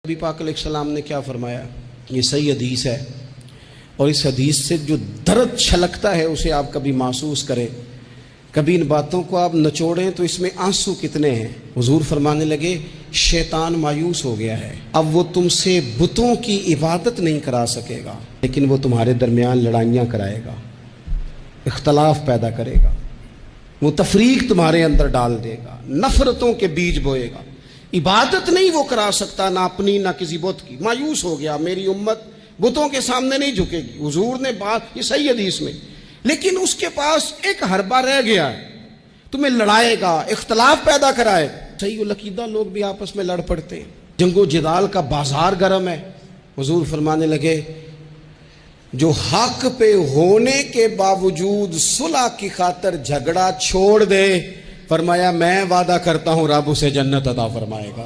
नबी पाक अलैहिस्सलाम ने क्या फरमाया, ये सही हदीस है और इस हदीस से जो दर्द छलकता है उसे आप कभी महसूस करें, कभी इन बातों को आप निचोड़ें तो इसमें आंसू कितने हैं। हुजूर फरमाने लगे, शैतान मायूस हो गया है, अब वो तुमसे बुतों की इबादत नहीं करा सकेगा, लेकिन वो तुम्हारे दरमियान लड़ाइयाँ कराएगा, इख्तलाफ पैदा करेगा, वो तफरीक तुम्हारे अंदर डाल देगा, नफरतों के बीज बोएगा। इबादत नहीं वो करा सकता, ना अपनी ना किसी बुत की। मायूस हो गया, मेरी उम्मत बुतों के सामने नहीं झुकेगी। हुजूर ने बात, ये सही हदीस में, लेकिन उसके पास एक हरबा रह गया है, तुम्हें लड़ाएगा, इख्तलाफ पैदा कराएगा। सही उलकीदा लोग भी आपस में लड़ पड़ते हैं, जंगो जिदाल का बाजार गर्म है। हुजूर फरमाने लगे, जो हक पे होने के बावजूद सुलह की खातिर झगड़ा छोड़ दे, फरमाया मैं वादा करता हूं रब उसे जन्नत अता फरमाएगा।